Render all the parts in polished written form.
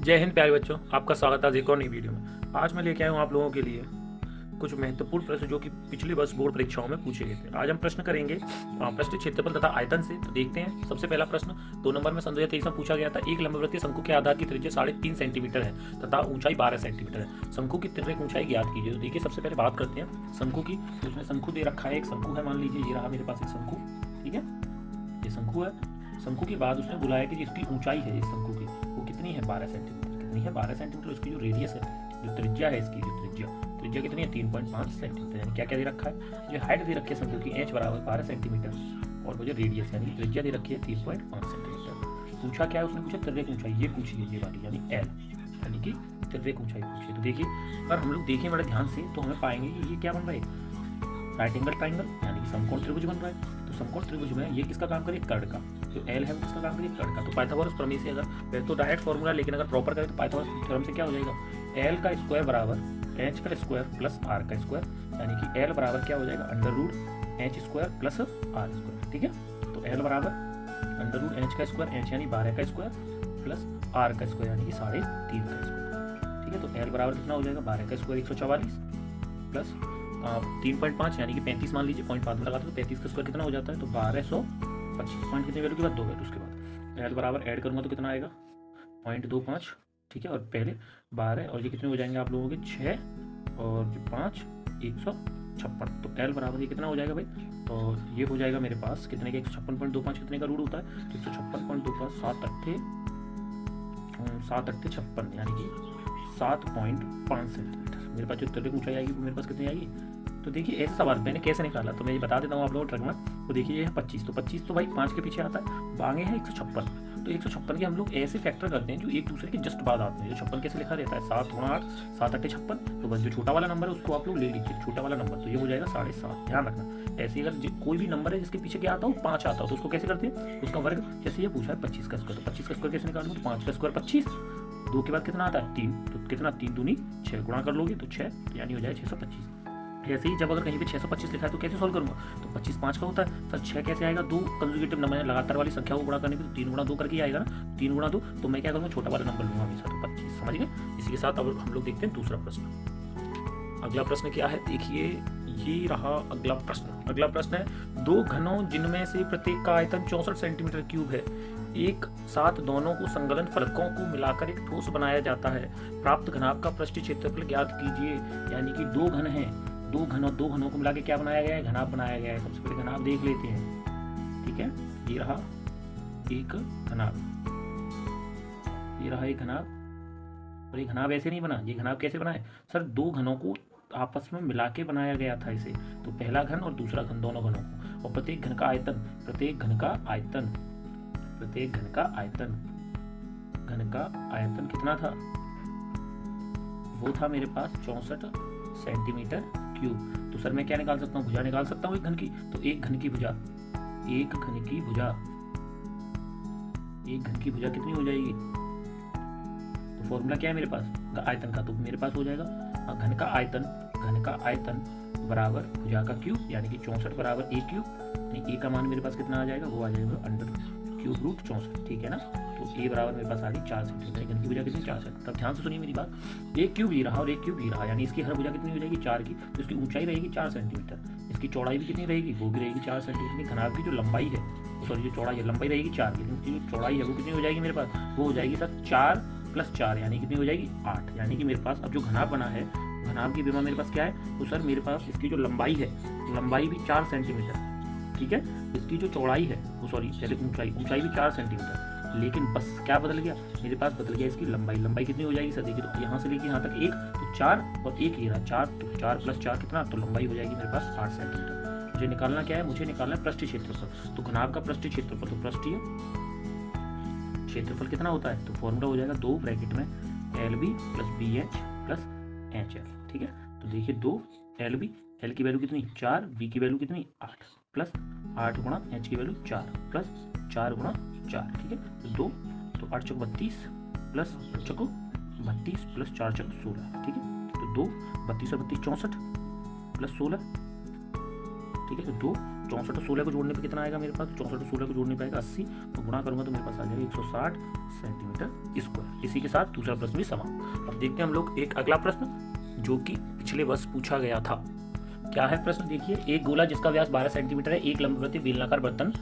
जय हिंद प्यारे बच्चों, आपका स्वागत है आज एक और नई वीडियो में। आज मैं लेके आया हूँ आप लोगों के लिए कुछ महत्वपूर्ण प्रश्न जो कि पिछले वर्ष बोर्ड परीक्षाओं में पूछे गए थे। आज हम प्रश्न करेंगे पृष्ठीय क्षेत्रफल तथा आयतन से। तो देखते हैं। सबसे पहला प्रश्न 2 नंबर में सन 2023 में पूछा गया था। एक लंबवृत्तीय शंकु के आधार की त्रिज्या 3.5 सेंटीमीटर है तथा ऊंचाई 12 सेंटीमीटर है। शंकु की तिर्यक ऊंचाई ज्ञात कीजिए। तो देखिए, सबसे पहले बात करते हैं शंकु की। तो उसमें शंकु दे रखा है, एक शंकु है, मान लीजिए ये रहा मेरे पास एक शंकु, ठीक है, ये शंकु है। शंकु के बाद उसने बुलाया कि जिसकी ऊंचाई है इस शंकु की वो कितनी है, 12 सेंटीमीटर। कितनी है, 12 सेंटीमीटर। उसकी जो रेडियस है, जो त्रिज्या है, इसकी जो त्रिज्या कितनी है, 3.5 सेंटीमीटर। यानी क्या क्या दे रखा है, जो हाइट दे रखी है शंकु की h बराबर 12 सेंटीमीटर और मुझे रेडियस यानी त्रिज्या दे रखी है 3.5 सेंटीमीटर। पूछा क्या है उसने, पूछा तिर्यक ऊंचाई, ये पूछी है, ये वाली यानी l, यानी कि तिर्यक ऊंचाई पूछी। तो देखिए, अगर हम लोग देखें बड़े ध्यान से तो हमें पाएंगे कि ये क्या बन रहा है, राइट एंगल ट्राइंगल यानी कि समकोण त्रिभुज बन रहा है। तो समकोण त्रिभुज में ये किसका काम करे, कर्ण का। जो एल है वो किसका काम करे, कर्ण का। तो पाइथागोरस प्रमेय से, अगर तो डायरेक्ट फॉर्मूला लेकिन अगर प्रॉपर करें तो पाइथागोरस थ्योरम से क्या हो जाएगा, एल का स्क्वायर बराबर एच का स्क्वायर प्लस आर का स्क्वायर, यानी कि एल बराबर क्या हो जाएगा, under root h square plus r square. ठीक है, तो एल बराबर अंडर रूट एच का स्क्वायर, एच यानी 12 का स्क्वायर प्लस आर का स्क्वायर यानी कि 3.5 का स्क्वायर। ठीक है, तो एल बराबर कितना हो जाएगा, 12 का स्क्वायर 144 प्लस 3.5 यानी कि 35 मान लीजिए, पॉइंट बाद में लगाते तो 35 का स्क्वायर कितना हो जाता है, तो 1225 पॉइंट कितनी वैल्यू के बाद 2 वैल्यू उसके बाद एल बराबर ऐड करूंगा तो कितना आएगा 0.25। ठीक है, और पहले 12 और ये कितने हो जाएंगे आप लोगों के 6 और जो 5 156। तो एल बराबर ये कितना हो जाएगा भाई, और ये हो जाएगा मेरे पास कितने का, 156.25 कितने का रूट होता है, 156.25 7 8 56 यानी कि 7.5 सेंटीमीटर। मेरे पास जो तिर्यक ऊंचाई आएगी वो मेरे पास कितनी आएगी। तो देखिए, ऐसे सवाल मैंने कैसे निकाला, तो मैं ये बता देता हूँ आप लोगों को ट्रिक में। तो देखिए, ये है 25, तो 25 तो भाई 5 के पीछे आता है, आगे है 156। तो 156 के हम लोग ऐसे फैक्टर करते हैं जो एक दूसरे के जस्ट बाद आते हैं। जो 56 कैसे लिखा रहता है, 7 गुणा 8 7 8 56। तो बस जो छोटा वाला नंबर है उसको आप लोग ले लीजिए, छोटा वाला नंबर, तो ये हो जाएगा 7.5। ध्यान रखना, ऐसे अगर कोई भी नंबर है जिसके पीछे क्या आता हो 5 आता हो तो उसको कैसे करते हैं, उसका वर्ग। जैसे ये पूछा है 25 का स्क्वायर, तो 25 का स्क्वायर कैसे निकालूंगा, तो 5 का स्क्वायर 25, 2 के बाद कितना आता है 3, तो कितना 3 दूनी 6, गुणा कर लोगे तो 6, यानी हो जाएगा 625। ऐसे ही जब अगर कहीं पे 625 लिखा है तो कैसे सॉल्व करूंगा, तो 25 5 का होता है सर, 6 कैसे आएगा, 2 कंजुगेटिव नंबर लगातार वाली संख्या को गुणा करने पे तो 3 गुणा 2 करके आएगा ना, 3 गुणा 2। तो मैं क्या करूँगा, छोटा वाला नंबर लूंगा हमेशा, तो 25। समझ गए। इसी के साथ अब हम लोग देखते हैं दूसरा प्रश्न। अगला प्रश्न क्या है, देखिए ये रहा अगला प्रश्न। अगला प्रश्न है, 2 घनों जिनमें से प्रत्येक का आयतन 64 सेंटीमीटर क्यूब है, एक साथ दोनों को संगलन फलकों को मिलाकर एक ठोस बनाया जाता है। प्राप्त घनाभ का पृष्ठीय क्षेत्रफल ज्ञात कीजिए। यानी कि 2 घन हैं, 2 घनों को मिला के क्या बनाया गया है, घनाभ बनाया गया है। सबसे पहले घनाभ देख लेते हैं। ठीक है, ये रहा एक घनाभ, ये रहा एक घनाभ, और ये घनाभ ऐसे नहीं बना। ये घनाभ कैसे बना है सर, 2 घनों को आपस में मिला के बनाया गया था इसे। तो पहला घन और दूसरा घन, दोनों घनों को, और प्रत्येक घन का आयतन, प्रत्येक घन का आयतन घन का आयतन कितना था, वो था मेरे पास 64 सेंटीमीटर क्यूब। तो सर मैं क्या निकाल सकता हूँ, भुजा निकाल सकता हूँ एक घन की। तो एक घन की भुजा कितनी हो जाएगी, तो फॉर्मूला क्या है मेरे पास, आयतन का। तो मेरे पास हो जाएगा घन का आयतन बराबर भुजा का क्यूब, यानी कि 64 बराबर a क्यूब, यानी a का मान मेरे पास कितना आ जाएगा, वो आ जाएगा अंडर क्यूब रूट 64। ठीक है ना, तो a बराबर मेरे पास आ गई 4 सेंटीमीटर। घन की भुजा कितनी, 4 सेंटीमीटर। तब ध्यान से सुनिए मेरी बात, एक क्यूब ये रहा और एक क्यूब ये रहा, यानी इसकी हर भुजा कितनी हो जाएगी 4 की। तो इसकी ऊंचाई रहेगी 4 सेंटीमीटर, इसकी चौड़ाई भी कितनी रहेगी, वो भी रहेगी 4 सेंटीमीटर। घनाभ की जो लंबाई है, सॉरी जो चौड़ाई है, लंबाई रहेगी 4, लेकिन इसकी जो चौड़ाई है वो कितनी हो जाएगी मेरे पास, वो हो जाएगी सर 4 + 4, यानी कितनी हो जाएगी 8। यानी कि मेरे पास अब जो घनाभ बना है, घनाभ की विमा मेरे पास क्या है, तो सर मेरे पास इसकी जो लंबाई है, लंबाई भी 4 सेंटीमीटर। ठीक है, इसकी जो चौड़ाई है, वो सॉरी पहले ऊंचाई भी 4 सेंटीमीटर, लेकिन बस क्या बदल गया, मेरे पास बदल गया इसकी लंबाई कितनी हो जाएगी सर, देखिए तो यहाँ से लेके यहाँ तक 1, तो 4 और 1 ये रहा 4, तो 4 + 4 कितना, तो लंबाई हो जाएगी मेरे पास 8 सेंटीमीटर। मुझे निकालना क्या है, मुझे निकालना है पृष्ठीय क्षेत्रफल। तो घनाभ का पृष्ठीय क्षेत्रफल, तो पृष्ठीय क्षेत्रफल कितना होता है, तो फॉर्मूला हो जाएगा 2 ब्रैकेट में LB + BH + HL। ठीक है, तो देखिए 2 LB, L की वैल्यू कितनी 4, B की वैल्यू कितनी 8, प्लस 8 गुणा H की वैल्यू 4, प्लस 4 गुणा 4। ठीक है, तो 2, तो 8 चौक 32 प्लस 8 चौक 32 प्लस 4 चौक 16। ठीक है, तो 2 32 और 32 64 प्लस 16। ठीक है, तो 2 64 और 16 को जोड़ने पे कितना आएगा मेरे पास? 64 और 16 को जोड़ने पे आएगा 80, तो गुणा करूंगा तो मेरे पास आ जाएगा 160 सेंटीमीटर स्क्वायर। इसी के साथ दूसरा प्रश्न भी समाप्त। अब देखते हैं हम लोग एक अगला प्रश्न जो कि पिछले वर्ष पूछा गया था। क्या है प्रश्न देखिए, एक गोला जिसका व्यास 12 सेंटीमीटर है एक लंबवती बेलनाकार बर्तन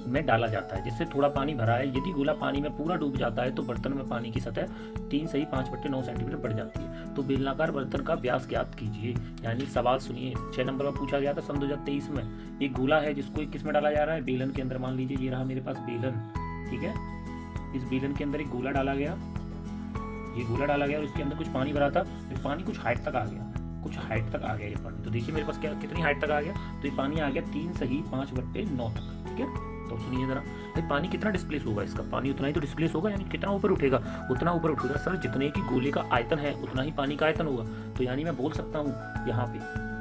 में डाला जाता है जिससे थोड़ा पानी भरा है। यदि गोला पानी में पूरा डूब जाता है तो बर्तन में पानी की सतह 3 सही 5/9 सेंटीमीटर बढ़ जाती है। तो बेलनाकार बर्तन का व्यास ज्ञात कीजिए। यानी सवाल सुनिए, 6 नंबर में पूछा गया था सन 2023 में। एक गोला है जिसको किस में डाला जा रहा है? बेलन के अंदर। मान लीजिए ये रहा मेरे पास बेलन, ठीक है। इस बेलन के अंदर एक गोला डाला गया, ये गोला डाला गया और इसके अंदर कुछ पानी भरा था। तो पानी कुछ हाइट तक आ गया, कुछ हाइट तक आ गया ये पानी। तो देखिए मेरे पास क्या कितनी हाइट तक आ गया? तो ये पानी आ गया 3 सही 5/9 तक, ठीक है। तो सुनिए जरा, भाई पानी कितना डिस्प्लेस होगा? इसका पानी उतना ही तो डिस्प्लेस होगा, यानी कितना ऊपर उठेगा? उतना ऊपर उठेगा सर जितने की गोले का आयतन है उतना ही पानी का आयतन होगा। तो यानी मैं बोल सकता हूँ यहाँ पे,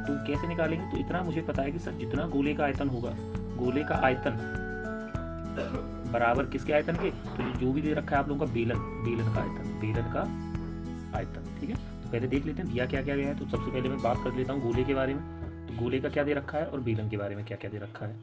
तो कैसे निकालेंगे? तो इतना मुझे पता है कि सर जितना गोले का आयतन होगा, गोले का आयतन बराबर किसके आयतन के? तो जो भी दे रखा है आप लोगों का बेलन, बेलन का आयतन, बेलन का आयतन, ठीक है। तो पहले देख लेते हैं दिया क्या क्या गया है। तो सबसे पहले मैं बात कर लेता हूँ गोले के बारे में। तो गोले का क्या दे रखा है और बेलन के बारे में क्या क्या दे रखा है।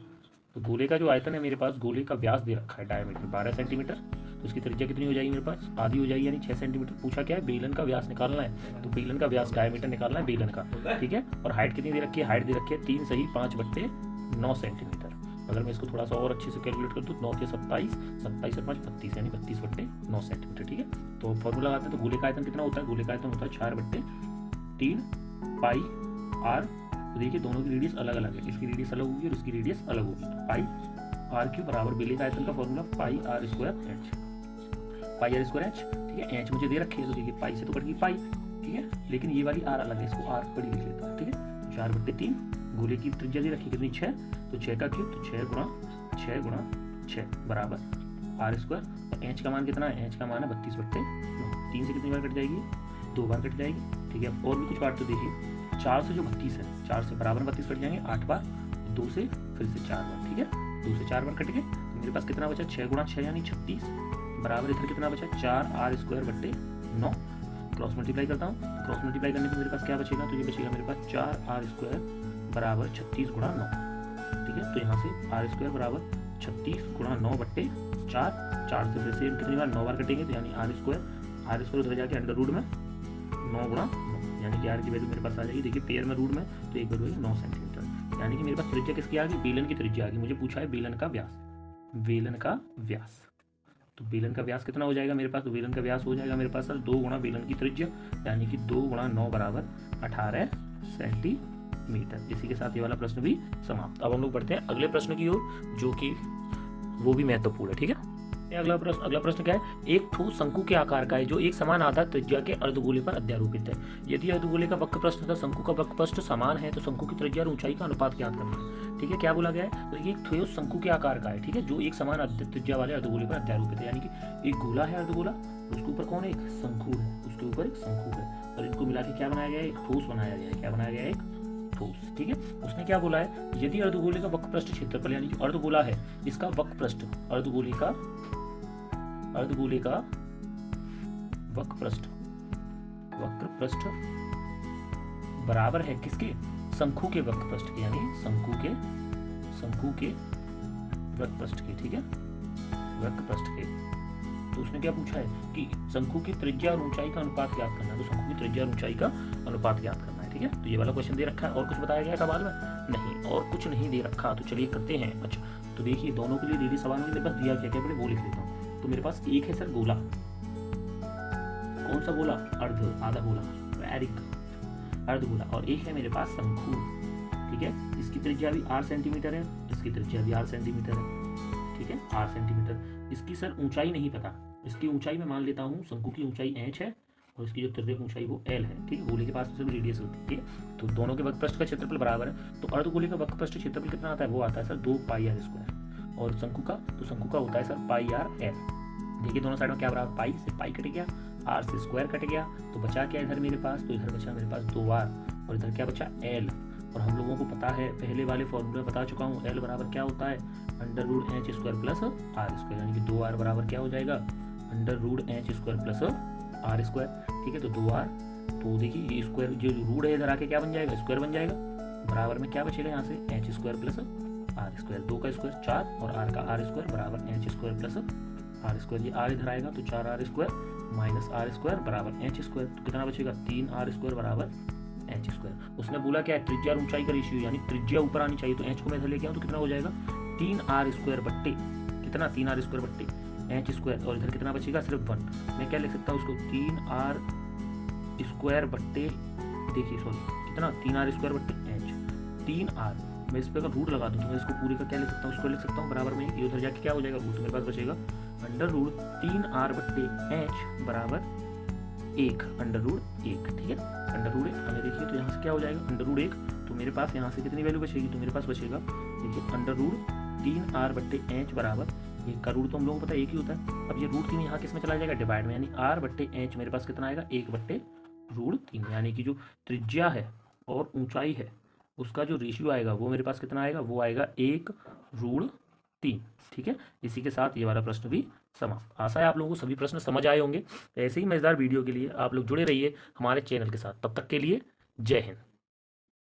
तो गोले का जो आयतन है मेरे पास, गोले का व्यास दे रखा है डायमीटर 12 सेंटीमीटर। तो उसकी त्रिज्या कितनी हो जाएगी मेरे पास? आधी हो जाएगी, यानी 6 सेंटीमीटर। पूछा क्या है? बेलन का व्यास निकालना है। तो बेलन का व्यास डायमीटर निकालना है बेलन का, ठीक है। और हाइट कितनी दे रखी है? हाइट दे रखी है 3 सही 5/9 सेंटीमीटर। अगर मैं इसको थोड़ा सा और अच्छे से कैलकुलेट कर दूँ, 9 के 27, 27 और 5 32, यानी 32/9 सेंटीमीटर, ठीक है। तो फॉर्मूला लगाते हैं। तो गोले का आयतन कितना होता है? गोले का आयतन होता है 4/3 पाई आर। तो देखिए दोनों की रेडियस अलग अलग है, इसकी रेडियस अलग होगी और इसकी रेडियस अलग होगी। तो पाई आर क्यूब बराबर बेले का आयतन का formula pi r square h, pi r square h, ठीक है। एच मुझे दे रखी है, तो देखिए पाई से तो कट गई पाई, ठीक है। लेकिन ये वाली आर अलग है, इसको आर बड़ी लिख लेता हूँ, ठीक है। 4/3 गोले की त्रिज्या दे रखी कितनी? 6, तो 6 का क्यूब, तो 6 गुणा 6 बराबर आर स्क्वायर। और एच का मान कितना है? एच का मान है 32/9। 3 से कितनी बार कट जाएगी? 2 बार कट जाएगी, ठीक है। और भी कुछ बात तो देखिए, 4 से जो 32 है, 4 से बराबर 32 कट जाएंगे 8 बार, 2 से फिर से 4 बार, ठीक है। 2 से 4 बार कट गए, तो मेरे पास कितना बचा? 6 गुणा 6 यानी 36 बराबर इधर कितना बचा? 4 r²/9। क्रॉस मल्टीप्लाई करता हूँ, क्रॉस मल्टीप्लाई करने पर मेरे पास क्या बचेगा? तो ये बचेगा मेरे पास 4r² बराबर 36 गुणा 9, ठीक है। तो यहाँ से r² बराबर 36 गुणा 9/4। 4 से फिर से कितनी बार? 9 बार कटेंगे, तो यानी r² उधर जाके अंडर रूट में 9 गुणा 9, यानी कि आर की वैल्यू मेरे पास आ जाएगी। देखिए पेयर में रूट में, तो एक वैल्यू 9 सेंटीमीटर। यानी कि मेरे पास त्रिज्या किसकी आ गई? बेलन की त्रिज्या आ गई। मुझे पूछा है बेलन का व्यास, बेलन का व्यास। तो बेलन का व्यास कितना हो जाएगा मेरे पास? तो बेलन का व्यास हो जाएगा मेरे पास सर 2 गुणा बेलन की त्रिज्या, यानी कि 2 गुणा 9 बराबर 18 सेंटीमीटर। इसी के साथ ये वाला प्रश्न भी समाप्त। अब हम लोग बढ़ते हैं अगले प्रश्न की ओर, जो कि वो भी महत्वपूर्ण है, ठीक है। अगला प्रश्न क्या है? एक ठोस शंकु के आकार का है जो एक समान आधार त्रिज्या के अर्धगोले पर अध्यारोपित है। यदि अर्धगोले का वक्रपृष्ठ तथा शंकु का वक्रपृष्ठ समान है तो शंकु की त्रिज्या और ऊंचाई का अनुपात ज्ञात करना है, ठीक है। क्या बोला गया है? तो एक ठोस शंकु के आकार का है, ठीक है, जो एक समान त्रिज्या वाले अर्धगोले पर अध्यारोपित है। यानी कि एक गोला है अर्धगोला, उसके ऊपर कौन है? एक शंकु है, उसके ऊपर एक शंकु है, और इनको मिला के क्या बनाया गया है? एक ठोस बनाया गया है। क्या बनाया गया है? एक ठोस, ठीक है। उसने क्या बोला है? यदि अर्धगोले का वक्रपृष्ठ क्षेत्रफल, यानी जो अर्धगोला है इसका वक्रपृष्ठ, अर्धगोले का वक्रपृष्ठ बराबर है किसके? शंकु के वक्रपृष्ठ के, यानी शंकु के वक्रपृष्ठ के, ठीक है, वक्रपृष्ठ के। तो उसने क्या पूछा है कि शंकु की त्रिज्या और ऊंचाई का अनुपात ज्ञात करना है। तो शंकु की त्रिज्या और ऊंचाई का अनुपात ज्ञात करना है, ठीक है। तो ये वाला क्वेश्चन दे रखा है। और कुछ बताया गया सवाल में? नहीं, और कुछ नहीं दे रखा। तो चलिए करते हैं। अच्छा, तो देखिए दोनों के लिए डेली सवाल में मेरे पास दिया क्या क्या, पहले वो लिख लेता हूँ। तो मेरे पास एक है सर गोला, कौन सा गोला? आधा गोला, वेरी गुड, अर्धगोला। और एक है मेरे पास शंकु, ठीक है। इसकी त्रिज्या भी 8 सेंटीमीटर है, इसकी त्रिज्या भी 8 सेंटीमीटर है, ठीक है, 8 सेंटीमीटर। इसकी सर ऊंचाई नहीं पता, इसकी ऊंचाई मैं मान लेता हूँ शंकु की ऊंचाई h है और इसकी जो त्रिज्या ऊंचाई वो l है, ठीक है। गोले के पास से भी रेडियस होती है, ठीक है। तो दोनों के वक्रपृष्ठ का क्षेत्रफल बराबर है। तो अर्धगोले का वक्रपृष्ठ क्षेत्रफल कितना आता है? वो आता है सर 2 पाई r स्क्वायर। और शंकु का, तो शंकु का होता है सर पाई आर एल। देखिए दोनों साइड में क्या बराबर? पाई से पाई कट गया, आर से स्क्वायर कट गया, तो बचा क्या इधर मेरे पास? तो इधर बचा मेरे पास 2r, और इधर क्या बचा? एल। और हम लोगों को पता है, पहले वाले फॉर्मूले में बता चुका हूँ, एल बराबर क्या होता है? Under root h square plus r square, यानी कि 2r बराबर क्या हो जाएगा? Under root h square plus r square, ठीक है। तो 2r, तो देखिए ये स्क्वायर जो रूट है इधर आके क्या बन जाएगा? स्क्वायर बन जाएगा। बराबर में क्या बचेगा यहाँ से? h square plus r square, 2 का स्क्वायर 4 और आर का आर स्क्वायर बराबर h square plus r square. ये आर इधर आएगा तो 4r square minus r square बराबर एच स्क्वायर। तो कितना बचेगा 3r स्क्वायर बराबर एच स्क्वायर। उसने बोला क्या है, त्रिज्या और ऊंचाई का रेशियो, यानी त्रिज्या ऊपर आनी चाहिए। तो एच को मैं इधर लेके आऊँ तो कितना हो जाएगा 3r स्क्वायर बट्टे कितना 3r स्क्वायर बट्टे एच स्क्वायर। और इधर कितना बचेगा सिर्फ 1। मैं क्या लिख सकता हूँ उसको 3r स्क्वायर बट्टे, देखिए सॉरी कितना 3r स्क्वायर बट्टे एच 3r। मैं इस पे का रूट लगा दूँ तो मैं इसको पूरे का क्या लिख सकता हूँ, उसको लिख सकता हूँ बराबर में ये उधर जाके क्या हो जाएगा रूट, मेरे पास बचेगा अंडर रूट 3r बट्टे एच बराबर 1 अंडर रूट 1। ठीक है, अंडर रूट 1 हमें देखिए तो यहाँ से क्या हो जाएगा अंडर रूट 1। तो मेरे पास यहाँ से कितनी वैल्यू बचेगी, तो मेरे पास बचेगा देखिए अंडर रूट 3r बट्टे एच बराबर 1 का रूट तो हम लोगों को पता है 1 ही होता है। अब ये रूट 3 यहाँ किस में चला जाएगा डिवाइड में, यानी r बट्टे एच मेरे पास कितना आएगा 1 बट्टे रूट 3। यानी कि जो त्रिज्या है और ऊंचाई है उसका जो रेशियो आएगा वो मेरे पास कितना आएगा, वो आएगा 1 रूट 3। ठीक है, इसी के साथ ये वाला प्रश्न भी समाप्त। आशा है आप लोगों को सभी प्रश्न समझ आए होंगे। ऐसे ही मजेदार वीडियो के लिए आप लोग जुड़े रहिए हमारे चैनल के साथ। तब तक के लिए जय हिंद।